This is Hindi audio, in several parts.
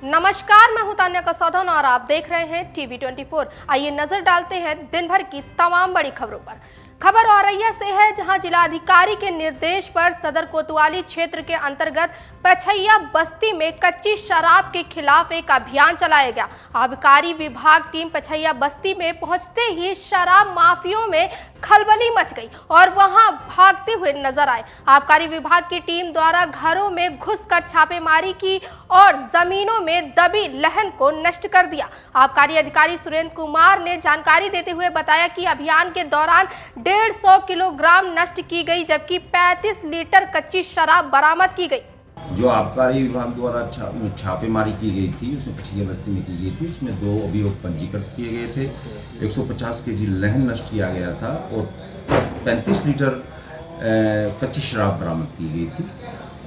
नमस्कार, मैं हूं तान्या कसौधन और आप देख रहे हैं टीवी 24। आइए नजर डालते हैं दिन भर की तमाम बड़ी खबरों पर। खबर औरैया से है, जहां जिलाधिकारी के निर्देश पर सदर कोतवाली क्षेत्र के अंतर्गत पछैया बस्ती में कच्ची शराब के खिलाफ एक अभियान चलाया गया। आबकारी विभाग टीम पछैया बस्ती में पहुंचते ही शराब माफियों में खलबली मच गई और वहां भागते हुए नजर आए। आबकारी विभाग की टीम द्वारा घरों में घुसकर छापेमारी की और जमीनों में दबी लहन को नष्ट कर दिया। आबकारी अधिकारी सुरेंद्र कुमार ने जानकारी देते हुए बताया कि अभियान के दौरान 150 किलोग्राम नष्ट की गई, जबकि 35 लीटर कच्ची शराब बरामद की गई। जो आबकारी विभाग द्वारा छापेमारी की गई थी, उसमें पछैया बस्ती में की गई थी, उसमें 2 अभियोग पंजीकृत किए गए थे। 150 केजी लहन नष्ट किया गया था और 35 लीटर कच्ची शराब बरामद की गई थी।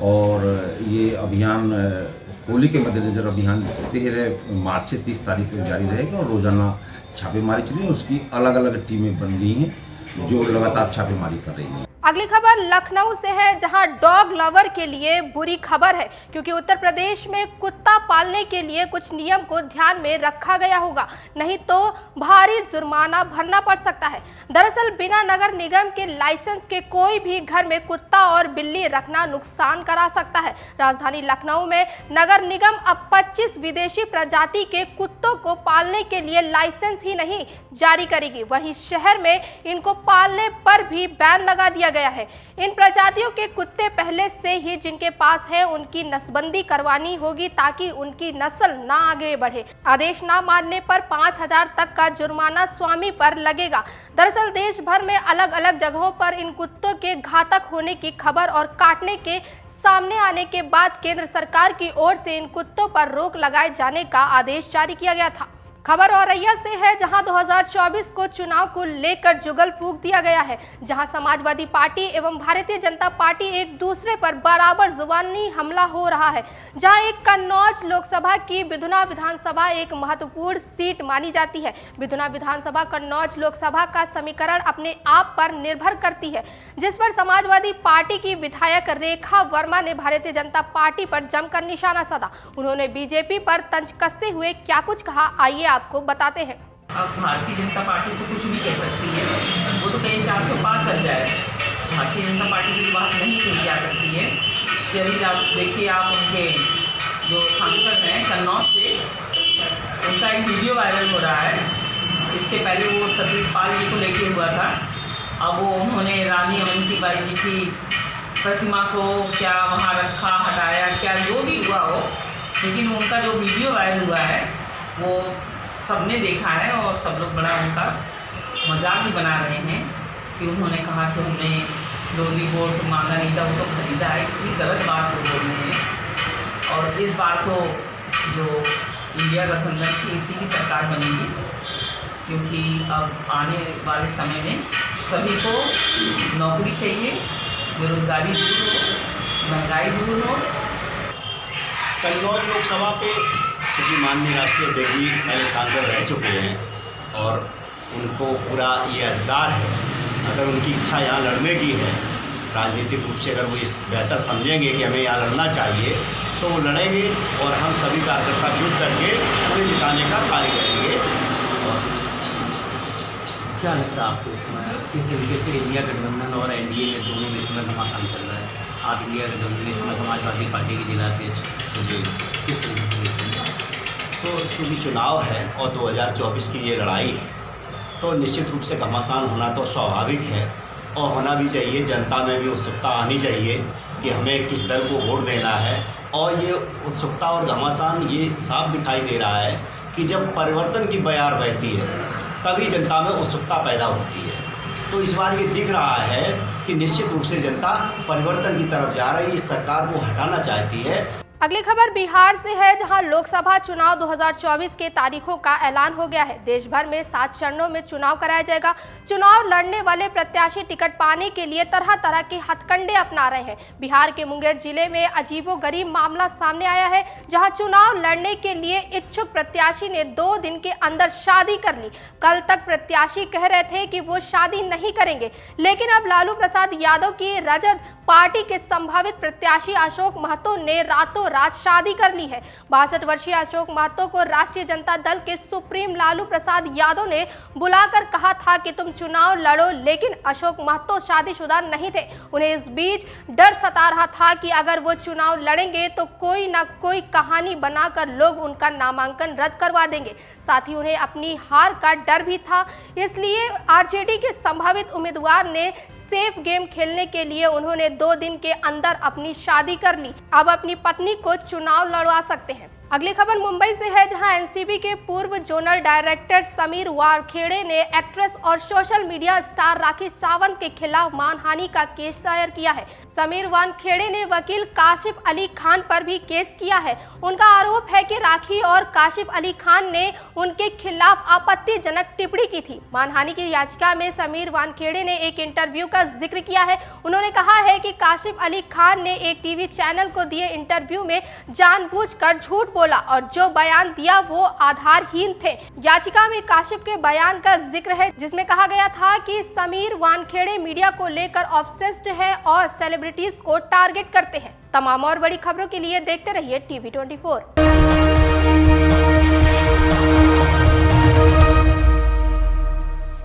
और ये अभियान होली के मद्देनजर अभियान 13 मार्च से 30 तारीख तक जारी रहेगा और रोजाना छापेमारी चली। उसकी अलग अलग टीमें बन गई हैं जो लगातार छापेमारी कर रही हैं। अगली खबर लखनऊ से है, जहां डॉग लवर के लिए बुरी खबर है, क्योंकि उत्तर प्रदेश में कुत्ता पालने के लिए कुछ नियम को ध्यान में रखा गया होगा, नहीं तो भारी जुर्माना भरना पड़ सकता है। दरअसल बिना नगर निगम के लाइसेंस के कोई भी घर में कुत्ता और बिल्ली रखना नुकसान करा सकता है। राजधानी लखनऊ में नगर निगम अब 25 विदेशी प्रजाति के कुत्तों को पालने के लिए लाइसेंस ही नहीं जारी करेगी, वहीं शहर में इनको पालने पर भी बैन लगा दिया गया है। इन प्रजातियों के कुत्ते पहले से ही जिनके पास है उनकी नसबंदी करवानी होगी, ताकि उनकी नस्ल ना आगे बढ़े। आदेश ना मानने पर 5,000 तक का जुर्माना स्वामी पर लगेगा। दरअसल देश भर में अलग अलग जगहों पर इन कुत्तों के घातक होने की खबर और काटने के सामने आने के बाद केंद्र सरकार की ओर से इन कुत्तों पर रोक लगाए जाने का आदेश जारी किया गया था। खबर औरैया से है, जहां 2024 को चुनाव को लेकर जुगल फूंक दिया गया है, जहां समाजवादी पार्टी एवं भारतीय जनता पार्टी एक दूसरे पर बराबर जुबानी हमला हो रहा है। जहां एक कन्नौज लोकसभा की बिधुना विधानसभा एक महत्वपूर्ण सीट मानी जाती है। बिधुना विधानसभा कन्नौज लोकसभा का समीकरण अपने आप पर निर्भर करती है, जिस पर समाजवादी पार्टी की विधायक रेखा वर्मा ने भारतीय जनता पार्टी पर जमकर निशाना साधा। उन्होंने बीजेपी पर तंज कसते हुए क्या कुछ कहा, आइए आपको बताते हैं। अब भारतीय जनता पार्टी तो कुछ भी कह सकती है, वो तो कहीं 400 पार कर जाए। भारतीय जनता पार्टी की बात नहीं कही जा सकती है कि अभी आप देखिए, आप उनके जो सांसद हैं कन्नौज से, उनका एक वीडियो वायरल हो रहा है। इसके पहले वो सतीश पाल जी को लेके हुआ था, अब वो उन्होंने रानी अवंतीबाई जी की प्रतिमा को क्या वहाँ रखा, हटाया, क्या जो भी हुआ हो, लेकिन उनका जो वीडियो वायरल हुआ है वो सबने देखा है और सब लोग बड़ा उनका मजाक भी बना रहे हैं कि उन्होंने कहा कि हमने लोधी वोट मांगा नहीं था, वो तो खरीदा है। कितनी गलत बात वो बोल रहे हैं। और इस बार तो जो इंडिया गठबंधन की इसी की सरकार बनेगी, क्योंकि अब आने वाले समय में सभी को नौकरी चाहिए, बेरोजगारी दूर हो, महंगाई दूर हो। कन्नौज लोकसभा पे चूँकि माननीय राष्ट्रीय अध्यक्ष जी पहले सांसद रह चुके हैं और उनको पूरा ये अधिकार है, अगर उनकी इच्छा यहाँ लड़ने की है, राजनीतिक रूप से अगर वो इस बेहतर समझेंगे कि हमें यहाँ लड़ना चाहिए, तो वो लड़ेंगे और हम सभी कार्यकर्ता जुट करके उन्हें जिताने का कार्य करेंगे। और क्या लगता है आपको इस समय किस तरीके से इंडिया गठबंधन और एनडीए में दोनों में इसमें घमासान चल रहा है? आप इंडिया गठबंधन इसमें समाजवादी पार्टी की जिला से किस तरीके से देखते हैं? तो चूँकि चुनाव है और 2024 की ये लड़ाई है, तो निश्चित रूप से घमासान होना तो स्वाभाविक है और होना भी चाहिए। जनता में भी उत्सुकता आनी चाहिए कि हमें किस दल को वोट देना है, और ये उत्सुकता और घमासान ये साफ दिखाई दे रहा है कि जब परिवर्तन की बयार बहती है तभी जनता में उत्सुकता पैदा होती है। तो इस बार ये दिख रहा है कि निश्चित रूप से जनता परिवर्तन की तरफ जा रही है, इस सरकार को हटाना चाहती है। अगली खबर बिहार से है, जहां लोकसभा चुनाव 2024 के तारीखों का ऐलान हो गया है। देश भर में 7 चरणों में चुनाव कराया जाएगा। चुनाव लड़ने वाले प्रत्याशी टिकट पाने के लिए तरह तरह के हथकंडे अपना रहे हैं। बिहार के मुंगेर जिले में अजीबोगरीब मामला सामने आया है, जहां चुनाव लड़ने के लिए इच्छुक प्रत्याशी ने 2 दिन के अंदर शादी कर ली। कल तक प्रत्याशी कह रहे थे कि वो शादी नहीं करेंगे, लेकिन अब लालू प्रसाद यादव की रजत पार्टी के संभावित प्रत्याशी अशोक महतो ने रातों रात शादी कर ली है। 62 वर्षीय अशोक महतो को राष्ट्रीय जनता दल के सुप्रीम लालू प्रसाद यादव ने बुलाकर कहा था कि तुम चुनाव लड़ो, लेकिन अशोक महतो शादीशुदा नहीं थे। उन्हें इस बीच डर सता रहा था कि अगर वो चुनाव लड़ेंगे तो कोई ना कोई कहानी बनाकर लोग उनका नामांकन रद्द करवा देंगे। साथ ही उन्हें अपनी हार का डर भी था, इसलिए आरजेडी के संभावित उम्मीदवार ने सेफ गेम खेलने के लिए उन्होंने 2 दिन के अंदर अपनी शादी कर ली। अब अपनी पत्नी को चुनाव लड़वा सकते हैं। अगली खबर मुंबई से है, जहां एनसीबी के पूर्व जोनल डायरेक्टर समीर वानखेड़े ने एक्ट्रेस और social media star Rakhi Sawant के खिलाफ मानहानि का केस दायर किया है। समीर वानखेड़े ने वकील काशिफ अली खान पर भी केस किया है। उनका आरोप है कि राखी और काशिफ अली खान ने उनके खिलाफ आपत्तिजनक टिप्पणी की थी। मानहानि की याचिका में समीर वानखेड़े ने एक इंटरव्यू का जिक्र किया है। उन्होंने कहा है कि काशिफ अली खान ने एक टीवी चैनल को दिए इंटरव्यू में जानबूझकर झूठ बोला और जो बयान दिया वो आधारहीन थे। याचिका में काशिफ के बयान का जिक्र है, जिसमें कहा गया था कि समीर वानखेड़े मीडिया को लेकर ऑब्सेस्ड है और सेलिब्रिटीज को टारगेट करते हैं। तमाम और बड़ी खबरों के लिए देखते रहिए TV24।